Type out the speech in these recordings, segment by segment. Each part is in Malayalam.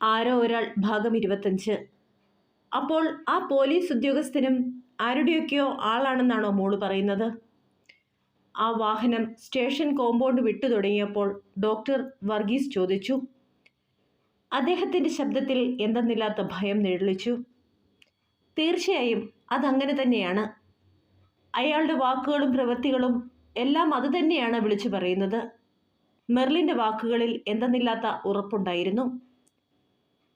ആരോ ഒരാൾ ഭാഗം 25. അപ്പോൾ ആ പോലീസ് ഉദ്യോഗസ്ഥനും ആരുടെയൊക്കെയോ ആളാണെന്നാണോ മോള് പറയുന്നത്? ആ വാഹനം സ്റ്റേഷൻ കോമ്പൗണ്ട് വിട്ടു തുടങ്ങിയപ്പോൾ ഡോക്ടർ വർഗീസ് ചോദിച്ചു. അദ്ദേഹത്തിൻ്റെ ശബ്ദത്തിൽ എന്തെന്നില്ലാത്ത ഭയം നിഴലിച്ചു. തീർച്ചയായും അതങ്ങനെ തന്നെയാണ്. അയാളുടെ വാക്കുകളും പ്രവൃത്തികളും എല്ലാം അതുതന്നെയാണ് വിളിച്ചു പറയുന്നത്. മെർലിൻ്റെ വാക്കുകളിൽ എന്തെന്നില്ലാത്ത ഉറപ്പുണ്ടായിരുന്നു.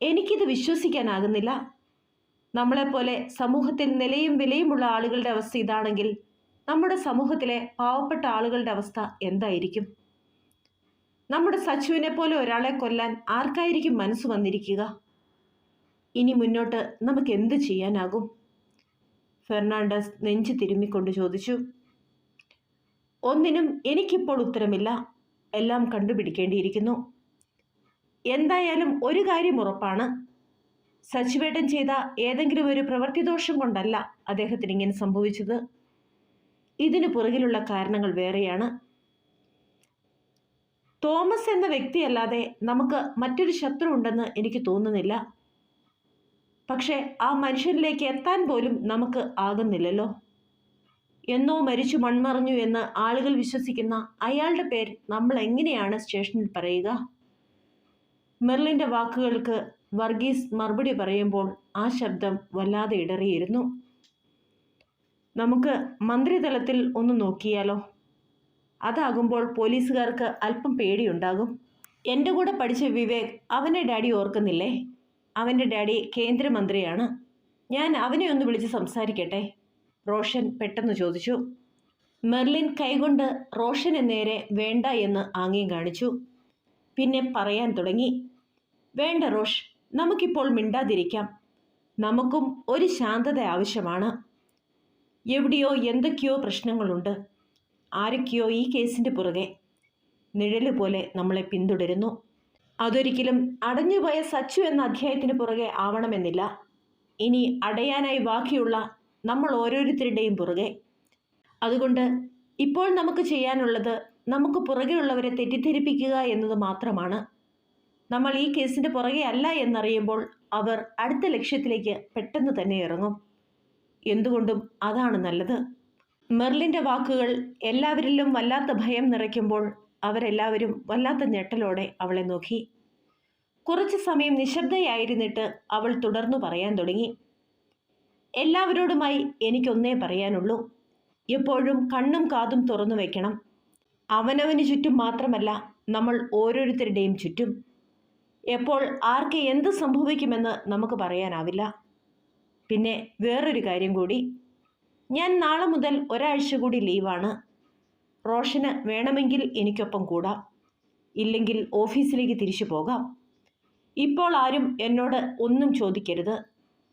എനിക്കിത് വിശ്വസിക്കാനാകുന്നില്ല. നമ്മളെപ്പോലെ സമൂഹത്തിൽ നിലയും വിലയുമുള്ള ആളുകളുടെ അവസ്ഥ ഇതാണെങ്കിൽ നമ്മുടെ സമൂഹത്തിലെ പാവപ്പെട്ട ആളുകളുടെ അവസ്ഥ എന്തായിരിക്കും? നമ്മുടെ സച്ചുവിനെ പോലെ ഒരാളെ കൊല്ലാൻ ആർക്കായിരിക്കും മനസ്സ് വന്നിരിക്കുക? ഇനി മുന്നോട്ട് നമുക്ക് എന്ത് ചെയ്യാനാകും? ഫെർണാണ്ടസ് നെഞ്ചു തിരുമ്മിക്കൊണ്ട് ചോദിച്ചു. ഒന്നിനും എനിക്കിപ്പോൾ ഉത്തരമില്ല. എല്ലാം കണ്ടുപിടിക്കേണ്ടിയിരിക്കുന്നു. എന്തായാലും ഒരു കാര്യം ഉറപ്പാണ്. സച്ചുവേട്ടൻ ചെയ്ത ഏതെങ്കിലും ഒരു പ്രവൃത്തിദോഷം കൊണ്ടല്ല അദ്ദേഹത്തിന് ഇങ്ങനെ സംഭവിച്ചത്. ഇതിനു പുറകിലുള്ള കാരണങ്ങൾ വേറെയാണ്. തോമസ് എന്ന വ്യക്തിയല്ലാതെ നമുക്ക് മറ്റൊരു ശത്രു ഉണ്ടെന്ന് എനിക്ക് തോന്നുന്നില്ല. പക്ഷേ ആ മനുഷ്യനിലേക്ക് എത്താൻ പോലും നമുക്ക് ആകുന്നില്ലല്ലോ. എന്നോ മരിച്ചു മൺമറഞ്ഞു എന്ന് ആളുകൾ വിശ്വസിക്കുന്ന അയാളുടെ പേര് നമ്മൾ എങ്ങനെയാണ് സ്റ്റേഷനിൽ പറയുക? മെർലിൻ്റെ വാക്കുകൾക്ക് വർഗീസ് മറുപടി പറയുമ്പോൾ ആ ശബ്ദം വല്ലാതെ ഇടറിയിരുന്നു. നമുക്ക് മന്ത്രിതലത്തിൽ ഒന്ന് നോക്കിയാലോ? അതാകുമ്പോൾ പോലീസുകാർക്ക് അല്പം പേടിയുണ്ടാകും. എൻ്റെ കൂടെ പഠിച്ച വിവേക്, അവനെ ഡാഡി ഓർക്കുന്നില്ലേ? അവൻ്റെ ഡാഡി കേന്ദ്രമന്ത്രിയാണ്. ഞാൻ അവനെ ഒന്ന് വിളിച്ച് സംസാരിക്കട്ടെ? റോഷൻ പെട്ടെന്ന് ചോദിച്ചു. മെർലിൻ കൈകൊണ്ട് റോഷന് നേരെ വേണ്ട എന്ന് ആംഗ്യം കാണിച്ചു. പിന്നെ പറയാൻ തുടങ്ങി. വേണ്ട റോഷ്, നമുക്കിപ്പോൾ മിണ്ടാതിരിക്കാം. നമുക്കും ഒരു ശാന്തത ആവശ്യമാണ്. എവിടെയോ എന്തൊക്കെയോ പ്രശ്നങ്ങളുണ്ട്. ആരൊക്കെയോ ഈ കേസിൻ്റെ പുറകെ നിഴല് പോലെ നമ്മളെ പിന്തുടരുന്നു. അതൊരിക്കലും അടഞ്ഞുപോയ സച്ചു എന്ന അധ്യായത്തിന് പുറകെ ആവണമെന്നില്ല. ഇനി അടയാനായി ബാക്കിയുള്ള നമ്മൾ ഓരോരുത്തരുടെയും പുറകെ. അതുകൊണ്ട് ഇപ്പോൾ നമുക്ക് ചെയ്യാനുള്ളത് നമുക്ക് പുറകെയുള്ളവരെ തെറ്റിദ്ധരിപ്പിക്കുക എന്നത് മാത്രമാണ്. നമ്മൾ ഈ കേസിൻ്റെ പുറകെ അല്ല എന്നറിയുമ്പോൾ അവർ അടുത്ത ലക്ഷ്യത്തിലേക്ക് പെട്ടെന്ന് തന്നെ ഇറങ്ങും. എന്തുകൊണ്ടും അതാണ് നല്ലത്. മെർലിൻ്റെ വാക്കുകൾ എല്ലാവരിലും വല്ലാത്ത ഭയം നിറയ്ക്കുമ്പോൾ അവരെല്ലാവരും വല്ലാത്ത ഞെട്ടലോടെ അവളെ നോക്കി. കുറച്ചു സമയം നിശബ്ദയായിരുന്നിട്ട് അവൾ തുടർന്നു പറയാൻ തുടങ്ങി. എല്ലാവരോടുമായി എനിക്കൊന്നേ പറയാനുള്ളൂ. എപ്പോഴും കണ്ണും കാതും തുറന്നു വയ്ക്കണം. അവനവന് ചുറ്റും മാത്രമല്ല, നമ്മൾ ഓരോരുത്തരുടെയും ചുറ്റും. എപ്പോൾ ആർക്ക് എന്ത് സംഭവിക്കുമെന്ന് നമുക്ക് പറയാനാവില്ല. പിന്നെ വേറൊരു കാര്യം കൂടി. ഞാൻ നാളെ മുതൽ ഒരാഴ്ച കൂടി ലീവാണ്. റോഷന് വേണമെങ്കിൽ എനിക്കൊപ്പം കൂടാം. ഇല്ലെങ്കിൽ ഓഫീസിലേക്ക് തിരിച്ചു പോകാം. ഇപ്പോൾ ആരും എന്നോട് ഒന്നും ചോദിക്കരുത്.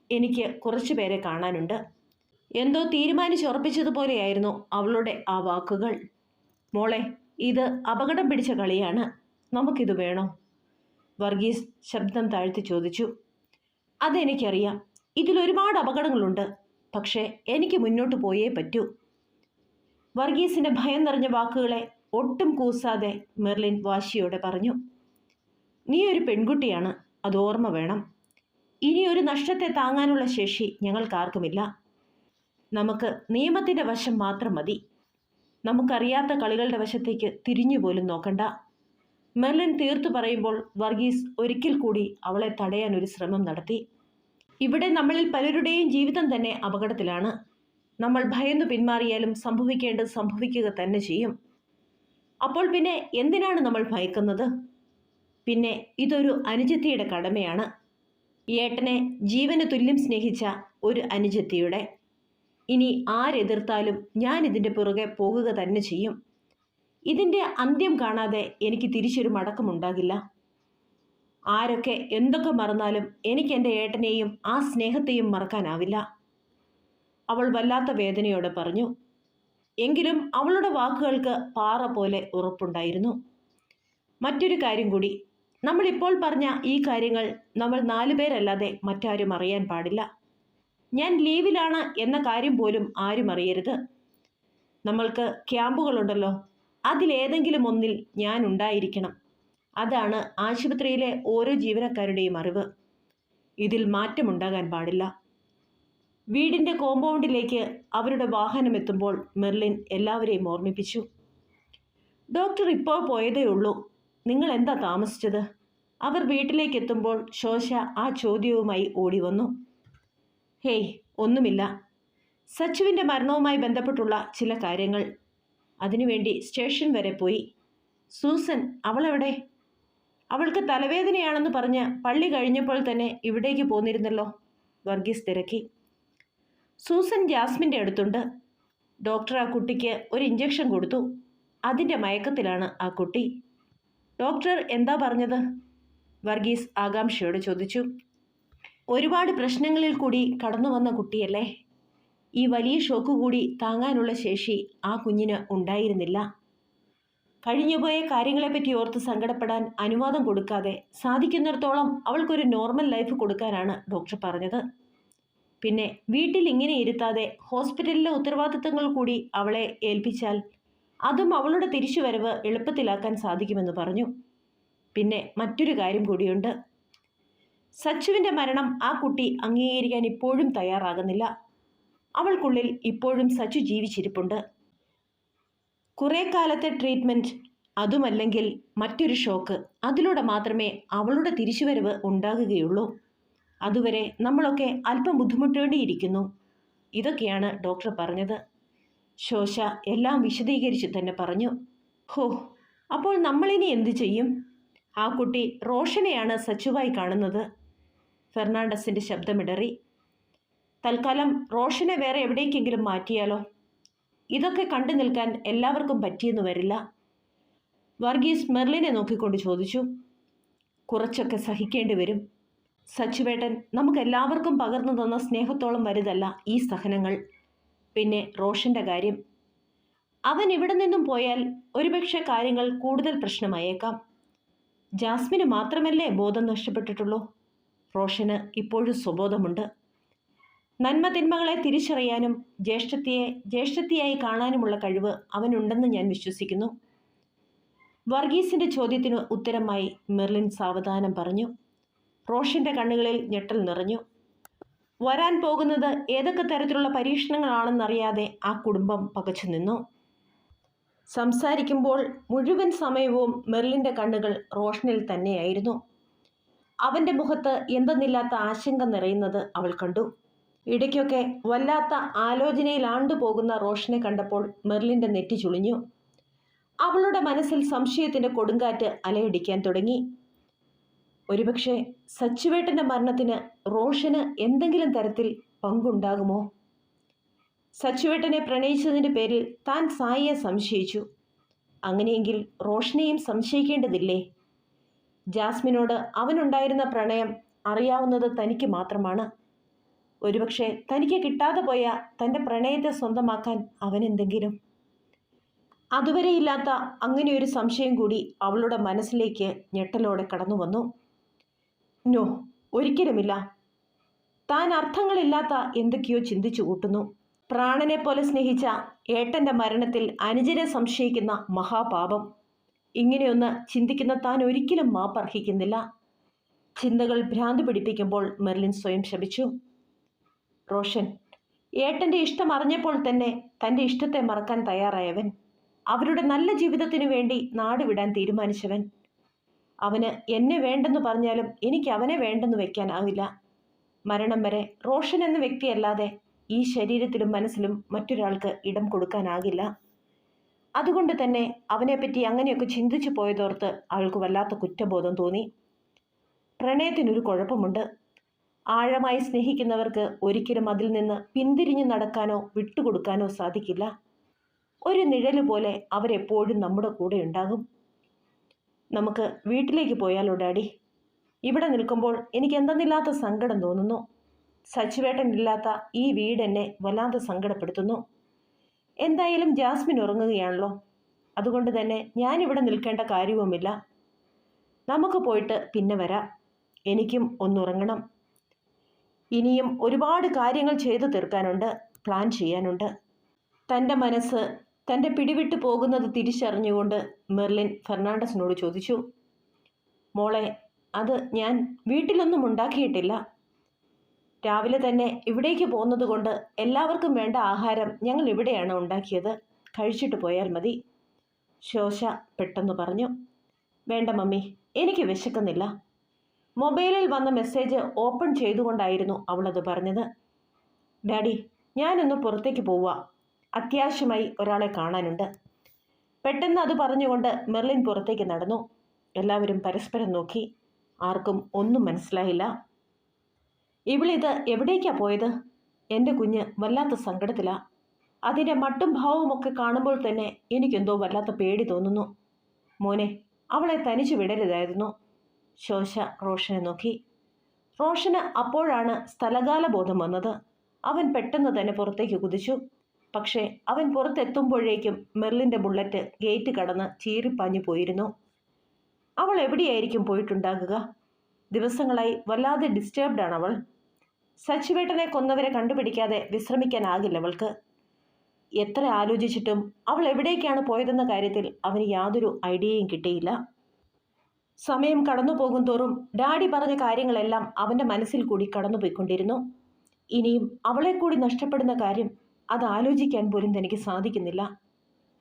എനിക്ക് കുറച്ചു പേരെ കാണാനുണ്ട്. എന്തോ തീരുമാനിച്ചുറപ്പിച്ചതുപോലെയായിരുന്നു അവളുടെ ആ വാക്കുകൾ. മോളെ, ഇത് അപകടം പിടിച്ച കളിയാണ്. നമുക്കിത് വേണോ? വർഗീസ് ശബ്ദം താഴ്ത്തി ചോദിച്ചു. അതെനിക്കറിയാം. ഇതിലൊരുപാട് അപകടങ്ങളുണ്ട്. പക്ഷേ എനിക്ക് മുന്നോട്ട് പോയേ പറ്റൂ. വർഗീസിൻ്റെ ഭയം നിറഞ്ഞ വാക്കുകളെ ഒട്ടും കൂസാതെ മെർലിൻ വാശിയോടെ പറഞ്ഞു. നീ ഒരു പെൺകുട്ടിയാണ്, അത് ഓർമ്മ വേണം. ഇനിയൊരു നഷ്ടത്തെ താങ്ങാനുള്ള ശേഷി ഞങ്ങൾക്കാർക്കുമില്ല. നമുക്ക് നിയമത്തിൻ്റെ വശം മാത്രം മതി. നമുക്കറിയാത്ത കളികളുടെ വശത്തേക്ക് തിരിഞ്ഞുപോലും നോക്കണ്ട. മെർലിൻ തീർത്തു പറയുമ്പോൾ വർഗീസ് ഒരിക്കൽ കൂടി അവളെ തടയാൻ ഒരു ശ്രമം നടത്തി. ഇവിടെ നമ്മളിൽ പലരുടെയും ജീവിതം തന്നെ അപകടത്തിലാണ്. നമ്മൾ ഭയന്നു പിന്മാറിയാലും സംഭവിക്കേണ്ടത് സംഭവിക്കുക തന്നെ ചെയ്യും. അപ്പോൾ പിന്നെ എന്തിനാണ് നമ്മൾ ഭയക്കുന്നത്? പിന്നെ ഇതൊരു അനുജത്തിയുടെ കടമയാണ്. ഏട്ടനെ ജീവന് തുല്യം സ്നേഹിച്ച ഒരു അനുജത്തിയുടെ. ഇനി ആരെതിർത്താലും ഞാൻ ഇതിൻ്റെ പുറകെ പോകുക തന്നെ ചെയ്യും. ഇതിൻ്റെ അന്ത്യം കാണാതെ എനിക്ക് തിരിച്ചൊരു മടക്കമുണ്ടാകില്ല. ആരൊക്കെ എന്തൊക്കെ മറന്നാലും എനിക്ക് എൻ്റെ ഏട്ടനെയും ആ സ്നേഹത്തെയും മറക്കാനാവില്ല. അവൾ വല്ലാത്ത വേദനയോടെ പറഞ്ഞു. എങ്കിലും അവളുടെ വാക്കുകൾക്ക് പാറ പോലെ ഉറപ്പുണ്ടായിരുന്നു. മറ്റൊരു കാര്യം കൂടി. നമ്മളിപ്പോൾ പറഞ്ഞ ഈ കാര്യങ്ങൾ നമ്മൾ 4 പേരല്ലാതെ മറ്റാരും അറിയാൻ പാടില്ല. ഞാൻ ലീവിലാണ് എന്ന കാര്യം പോലും ആരും അറിയരുത്. നമ്മൾക്ക് ക്യാമ്പുകളുണ്ടല്ലോ, അതിലേതെങ്കിലും ഒന്നിൽ ഞാൻ ഉണ്ടായിരിക്കണം. അതാണ് ആശുപത്രിയിലെ ഓരോ ജീവനക്കാരുടെയും അറിവ്. ഇതിൽ മാറ്റമുണ്ടാകാൻ പാടില്ല. വീടിൻ്റെ കോമ്പൗണ്ടിലേക്ക് അവരുടെ വാഹനം എത്തുമ്പോൾ മെർലിൻ എല്ലാവരെയും ഓർമ്മിപ്പിച്ചു. ഡോക്ടർ ഇപ്പോൾ പോയതേ ഉള്ളൂ. നിങ്ങൾ എന്താ താമസിച്ചത്? അവർ വീട്ടിലേക്ക് എത്തുമ്പോൾ ശോശ ആ ചോദ്യവുമായി ഓടി വന്നു. ഹേയ്, ഒന്നുമില്ല. സച്ചുവിൻ്റെ മരണവുമായി ബന്ധപ്പെട്ടുള്ള ചില കാര്യങ്ങൾ. അതിനുവേണ്ടി സ്റ്റേഷൻ വരെ പോയി. സൂസൻ, അവളെവിടെ? അവൾക്ക് തലവേദനയാണെന്ന് പറഞ്ഞ് പള്ളി കഴിഞ്ഞപ്പോൾ തന്നെ ഇവിടേക്ക് പോന്നിരുന്നല്ലോ, വർഗീസ് തിരക്കി. സൂസൻ ജാസ്മിൻ്റെ അടുത്തുണ്ട്. ഡോക്ടർ ആ കുട്ടിക്ക് ഒരു ഇഞ്ചക്ഷൻ കൊടുത്തു. അതിൻ്റെ മയക്കത്തിലാണ് ആ കുട്ടി. ഡോക്ടർ എന്താ പറഞ്ഞത്? വർഗീസ് ആകാംക്ഷയോട് ചോദിച്ചു. ഒരുപാട് പ്രശ്നങ്ങളിൽ കൂടി കടന്നു വന്ന കുട്ടിയല്ലേ. ഈ വലിയ ഷോക്ക് കൂടി താങ്ങാനുള്ള ശേഷി ആ കുഞ്ഞിന് ഉണ്ടായിരുന്നില്ല. കഴിഞ്ഞുപോയ കാര്യങ്ങളെപ്പറ്റി ഓർത്ത് സങ്കടപ്പെടാൻ അനുവാദം കൊടുക്കാതെ സാധിക്കുന്നിടത്തോളം അവൾക്കൊരു നോർമൽ ലൈഫ് കൊടുക്കാനാണ് ഡോക്ടർ പറഞ്ഞത്. പിന്നെ വീട്ടിൽ ഇങ്ങനെ ഇരുത്താതെ ഹോസ്പിറ്റലിലെ ഉത്തരവാദിത്തങ്ങൾ കൂടി അവളെ ഏൽപ്പിച്ചാൽ അതും അവളുടെ തിരിച്ചുവരവ് എളുപ്പത്തിലാക്കാൻ സാധിക്കുമെന്ന് പറഞ്ഞു. പിന്നെ മറ്റൊരു കാര്യം കൂടിയുണ്ട്. സച്ചുവിൻ്റെ മരണം ആ കുട്ടി അംഗീകരിക്കാൻ ഇപ്പോഴും തയ്യാറാകുന്നില്ല. അവൾക്കുള്ളിൽ ഇപ്പോഴും സച്ചു ജീവിച്ചിരിപ്പുണ്ട്. കുറേ കാലത്തെ ട്രീറ്റ്മെൻറ്റ്, അതുമല്ലെങ്കിൽ മറ്റൊരു ഷോക്ക്, അതിലൂടെ മാത്രമേ അവളുടെ തിരിച്ചുവരവ് ഉണ്ടാകുകയുള്ളൂ. അതുവരെ നമ്മളൊക്കെ അല്പം ബുദ്ധിമുട്ടേണ്ടിയിരിക്കുന്നു. ഇതൊക്കെയാണ് ഡോക്ടർ പറഞ്ഞത്. ശോശ എല്ലാം വിശദീകരിച്ച് തന്നെ പറഞ്ഞു. ഹോ, അപ്പോൾ നമ്മളിനി എന്തു ചെയ്യും? ആ കുട്ടി റോഷനെയാണ് സച്ചുവായി കാണുന്നത്. ഫെർണാണ്ടസിൻ്റെ ശബ്ദമിടറി. തൽക്കാലം റോഷനെ വേറെ എവിടേക്കെങ്കിലും മാറ്റിയാലോ? ഇതൊക്കെ കണ്ടു നിൽക്കാൻ എല്ലാവർക്കും പറ്റിയെന്ന് വരില്ല. വർഗീസ് മെർലിനെ നോക്കിക്കൊണ്ട് ചോദിച്ചു. കുറച്ചൊക്കെ സഹിക്കേണ്ടി വരും. സച്ചുവേട്ടൻ നമുക്കെല്ലാവർക്കും പകർന്നു തന്ന സ്നേഹത്തോളം വലുതല്ല ഈ സഹനങ്ങൾ. പിന്നെ റോഷൻ്റെ കാര്യം, അവൻ ഇവിടെ നിന്നും പോയാൽ ഒരുപക്ഷെ കാര്യങ്ങൾ കൂടുതൽ പ്രശ്നമായേക്കാം. ജാസ്മിന് മാത്രമല്ലേ ബോധം നഷ്ടപ്പെട്ടിട്ടുള്ളൂ. റോഷന് ഇപ്പോഴും സ്വബോധമുണ്ട്. നന്മ തിന്മകളെ തിരിച്ചറിയാനും ജ്യേഷ്ഠത്തിയായി കാണാനുമുള്ള കഴിവ് അവനുണ്ടെന്ന് ഞാൻ വിശ്വസിക്കുന്നു. വർഗീസിൻ്റെ ചോദ്യത്തിന് ഉത്തരമായി മെർലിൻ സാവധാനം പറഞ്ഞു. റോഷൻ്റെ കണ്ണുകളിൽ ഞെട്ടൽ നിറഞ്ഞു. വരാൻ പോകുന്നത് ഏതൊക്കെ തരത്തിലുള്ള പരീക്ഷണങ്ങളാണെന്നറിയാതെ ആ കുടുംബം പകച്ചു നിന്നു. സംസാരിക്കുമ്പോൾ മുഴുവൻ സമയവും മെർലിൻ്റെ കണ്ണുകൾ റോഷനിൽ തന്നെയായിരുന്നു. അവൻ്റെ മുഖത്ത് എന്തെന്നില്ലാത്ത ആശങ്ക നിറയുന്നത് അവൾ കണ്ടു. ഇടയ്ക്കൊക്കെ വല്ലാത്ത ആലോചനയിലാണ്ടു പോകുന്ന റോഷനെ കണ്ടപ്പോൾ മെർലിൻ്റെ നെറ്റി ചുളിഞ്ഞു. അവളുടെ മനസ്സിൽ സംശയത്തിൻ്റെ കൊടുങ്കാറ്റ് അലയടിക്കാൻ തുടങ്ങി. ഒരുപക്ഷെ സച്ചുവേട്ടൻ്റെ മരണത്തിന് റോഷന് എന്തെങ്കിലും തരത്തിൽ പങ്കുണ്ടാകുമോ? സച്ചുവേട്ടനെ പ്രണയിച്ചതിൻ്റെ പേരിൽ താൻ സായിയെ സംശയിച്ചു. അങ്ങനെയെങ്കിൽ റോഷനെയും സംശയിക്കേണ്ടതില്ലേ? ജാസ്മിനോട് അവനുണ്ടായിരുന്ന പ്രണയം അറിയാവുന്നത് തനിക്ക് മാത്രമാണ്. ഒരുപക്ഷെ തനിക്ക് കിട്ടാതെ പോയ തൻ്റെ പ്രണയത്തെ സ്വന്തമാക്കാൻ അവനെന്തെങ്കിലും. അതുവരെയില്ലാത്ത അങ്ങനെയൊരു സംശയം കൂടി അവളുടെ മനസ്സിലേക്ക് ഞെട്ടലോടെ കടന്നു വന്നു. നോ, ഒരിക്കലുമില്ല. താൻ അർത്ഥങ്ങളില്ലാത്ത എന്തൊക്കെയോ ചിന്തിച്ചു കൂട്ടുന്നു. പ്രാണനെ പോലെ സ്നേഹിച്ച ഏട്ടൻ്റെ മരണത്തിൽ അനുജനെ സംശയിക്കുന്ന മഹാപാപം. ഇങ്ങനെയൊന്ന് ചിന്തിക്കുന്ന താൻ ഒരിക്കലും മാപ്പർഹിക്കുന്നില്ല. ചിന്തകൾ ഭ്രാന്ത് പിടിപ്പിക്കുമ്പോൾ മെർലിൻ സ്വയം ശപിച്ചു. റോഷൻ, ഏട്ടൻ്റെ ഇഷ്ടം അറിഞ്ഞപ്പോൾ തന്നെ തൻ്റെ ഇഷ്ടത്തെ മറക്കാൻ തയ്യാറായവൻ, അവരുടെ നല്ല ജീവിതത്തിനു വേണ്ടി നാട് വിടാൻ തീരുമാനിച്ചവൻ. അവന് എന്നെ വേണ്ടെന്ന് പറഞ്ഞാലും എനിക്ക് അവനെ വേണ്ടെന്ന് വെക്കാനാവില്ല. മരണം വരെ റോഷൻ എന്ന വ്യക്തിയല്ലാതെ ഈ ശരീരത്തിലും മനസ്സിലും മറ്റൊരാൾക്ക് ഇടം കൊടുക്കാനാകില്ല. അതുകൊണ്ട് തന്നെ അവനെപ്പറ്റി അങ്ങനെയൊക്കെ ചിന്തിച്ചു പോയതോർത്ത് അവൾക്ക് വല്ലാത്ത കുറ്റബോധം തോന്നി. പ്രണയത്തിനൊരു കുഴപ്പമുണ്ട്. ആഴമായി സ്നേഹിക്കുന്നവർക്ക് ഒരിക്കലും അതിൽ നിന്ന് പിന്തിരിഞ്ഞു നടക്കാനോ വിട്ടുകൊടുക്കാനോ സാധിക്കില്ല. ഒരു നിഴല് പോലെ അവരെപ്പോഴും നമ്മുടെ കൂടെ ഉണ്ടാകും. നമുക്ക് വീട്ടിലേക്ക് പോയാലോ ഡാഡി? ഇവിടെ നിൽക്കുമ്പോൾ എനിക്ക് എന്തെന്നില്ലാത്ത സങ്കടം തോന്നുന്നു. സച്ചുവേട്ടനില്ലാത്ത ഈ വീട് എന്നെ വല്ലാതെ സങ്കടപ്പെടുത്തുന്നു. എന്തായാലും ജാസ്മിൻ ഉറങ്ങുകയാണല്ലോ. അതുകൊണ്ട് തന്നെ ഞാനിവിടെ നിൽക്കേണ്ട കാര്യവുമില്ല. നമുക്ക് പോയിട്ട് പിന്നെ വരാം. എനിക്കും ഒന്നുറങ്ങണം. ഇനിയും ഒരുപാട് കാര്യങ്ങൾ ചെയ്തു തീർക്കാനുണ്ട്, പ്ലാൻ ചെയ്യാനുണ്ട്. തൻ്റെ മനസ്സ് തൻ്റെ പിടിവിട്ടു പോകുന്നത് തിരിച്ചറിഞ്ഞുകൊണ്ട് മെർലിൻ ഫെർണാണ്ടസിനോട് ചോദിച്ചു. മോളെ, അത് ഞാൻ വീട്ടിലൊന്നും ഉണ്ടാക്കിയിട്ടില്ല. രാവിലെ തന്നെ ഇവിടേക്ക് പോകുന്നത് കൊണ്ട് എല്ലാവർക്കും വേണ്ട ആഹാരം ഞങ്ങൾ ഇവിടെയാണ് ഉണ്ടാക്കിയത്. കഴിച്ചിട്ട് പോയാൽ മതി. ശോശ പെട്ടെന്ന് പറഞ്ഞു. വേണ്ട മമ്മി, എനിക്ക് വിശക്കുന്നില്ല. മൊബൈലിൽ വന്ന മെസ്സേജ് ഓപ്പൺ ചെയ്തുകൊണ്ടായിരുന്നു അവളത് പറഞ്ഞത്. ഡാഡി, ഞാനൊന്ന് പുറത്തേക്ക് പോവുക. അത്യാവശ്യമായി ഒരാളെ കാണാനുണ്ട്. പെട്ടെന്ന് അത് പറഞ്ഞുകൊണ്ട് മെർലിൻ പുറത്തേക്ക് നടന്നു. എല്ലാവരും പരസ്പരം നോക്കി. ആർക്കും ഒന്നും മനസ്സിലായില്ല. ഇവളിത് എവിടേക്കാ പോയത്? എൻ്റെ കുഞ്ഞ് വല്ലാത്ത സങ്കടത്തിലാ. അതിൻ്റെ മട്ടും ഭാവവുമൊക്കെ കാണുമ്പോൾ തന്നെ എനിക്കെന്തോ വല്ലാത്ത പേടി തോന്നുന്നു. മോനെ, അവളെ തനിച്ചു വിടരുതായിരുന്നു. ശോശ റോഷനെ നോക്കി. റോഷന് അപ്പോഴാണ് സ്ഥലകാല ബോധം വന്നത്. അവൻ പെട്ടെന്ന് തന്നെ പുറത്തേക്ക് കുതിച്ചു. പക്ഷേ അവൻ പുറത്തെത്തുമ്പോഴേക്കും മെർലിൻ്റെ ബുള്ളറ്റ് ഗേറ്റ് കടന്ന് ചീറിപ്പാഞ്ഞു പോയിരുന്നു. അവൾ എവിടെയായിരിക്കും പോയിട്ടുണ്ടാകുക? ദിവസങ്ങളായി വല്ലാതെ ഡിസ്റ്റർബ്ഡാണ് അവൾ. സച്ചിവേട്ടനെ കൊന്നവരെ കണ്ടുപിടിക്കാതെ വിശ്രമിക്കാനാകില്ല അവൾക്ക്. എത്ര ആലോചിച്ചിട്ടും അവൾ എവിടേക്കാണ് പോയതെന്ന കാര്യത്തിൽ അവന് യാതൊരു ഐഡിയയും കിട്ടിയില്ല. സമയം കടന്നു പോകും തോറും ഡാഡി പറഞ്ഞ കാര്യങ്ങളെല്ലാം അവൻ്റെ മനസ്സിൽ കൂടി കടന്നുപോയിക്കൊണ്ടിരുന്നു. ഇനിയും അവളെ കൂടി നഷ്ടപ്പെടുന്ന കാര്യം അത് ആലോചിക്കാൻ പോലും തനിക്ക് സാധിക്കുന്നില്ല.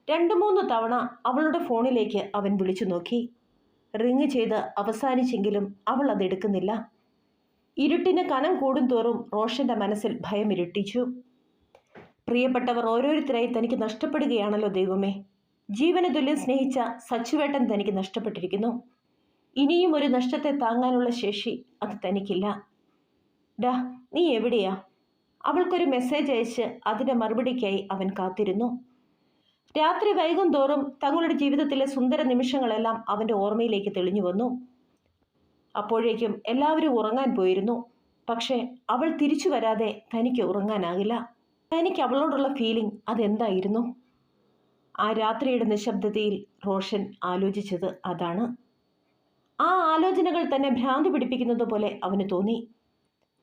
2-3 തവണ അവളുടെ ഫോണിലേക്ക് അവൻ വിളിച്ചു നോക്കി. റിങ് ചെയ്ത് അവസാനിച്ചെങ്കിലും അവൾ അതെടുക്കുന്നില്ല. ഇരുട്ടിന് കനം കൂടുന്തോറും റോഷന്റെ മനസ്സിൽ ഭയം ഇരട്ടിച്ചു. പ്രിയപ്പെട്ടവർ ഓരോരുത്തരായി തനിക്ക് നഷ്ടപ്പെടുകയാണല്ലോ ദൈവമേ. ജീവന് തുല്യം സ്നേഹിച്ച സച്ചുവേട്ടൻ തനിക്ക് നഷ്ടപ്പെട്ടിരിക്കുന്നു. ഇനിയും ഒരു നഷ്ടത്തെ താങ്ങാനുള്ള ശേഷി അത് തനിക്കില്ല. ഡാ, നീ എവിടെയാ? അവൾക്കൊരു മെസ്സേജ് അയച്ച് അതിൻ്റെ മറുപടിക്കായി അവൻ കാത്തിരുന്നു. രാത്രി വൈകും തോറും തങ്ങളുടെ ജീവിതത്തിലെ സുന്ദര നിമിഷങ്ങളെല്ലാം അവൻ്റെ ഓർമ്മയിലേക്ക് തെളിഞ്ഞു വന്നു. അപ്പോഴേക്കും എല്ലാവരും ഉറങ്ങാൻ പോയിരുന്നു. പക്ഷേ അവൾ തിരിച്ചു വരാതെ തനിക്ക് ഉറങ്ങാനാകില്ല. തനിക്ക് അവളോടുള്ള ഫീലിംഗ് അതെന്തായിരുന്നു? ആ രാത്രിയുടെ നിശബ്ദതയിൽ റോഷൻ ആലോചിച്ചത് അതാണ്. ആ ആലോചനകൾ തന്നെ ഭ്രാന്ത് പിടിപ്പിക്കുന്നത് പോലെ അവന് തോന്നി.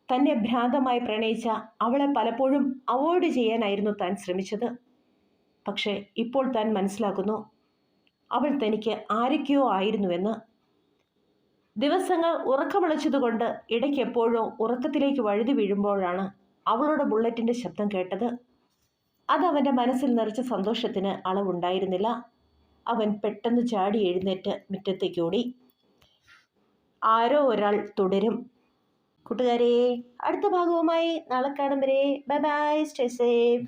തന്നെ ഭ്രാന്തമായി പ്രണയിച്ച അവളെ പലപ്പോഴും അവോയ്ഡ് ചെയ്യാനായിരുന്നു താൻ ശ്രമിച്ചത്. പക്ഷേ ഇപ്പോൾ താൻ മനസ്സിലാക്കുന്നു, അവൾ തനിക്ക് ആരൊക്കെയോ ആയിരുന്നുവെന്ന്. ദിവസങ്ങൾ ഉറക്കമിളച്ചതുകൊണ്ട് ഇടയ്ക്ക് എപ്പോഴോ ഉറക്കത്തിലേക്ക് വഴുതി വീഴുമ്പോഴാണ് അവളുടെ ബുള്ളറ്റിൻ്റെ ശബ്ദം കേട്ടത്. അതവൻ്റെ മനസ്സിൽ നിറച്ച സന്തോഷത്തിന് അളവുണ്ടായിരുന്നില്ല. അവൻ പെട്ടെന്ന് ചാടി എഴുന്നേറ്റ് മുറ്റത്തേക്ക് ഓടി. ആരോ ഒരാൾ തുടരും. കൂട്ടുകാരെ, അടുത്ത ഭാഗവുമായി നാളെ കാണും വരെ ബൈ ബൈ, സ്റ്റേ സേഫ്.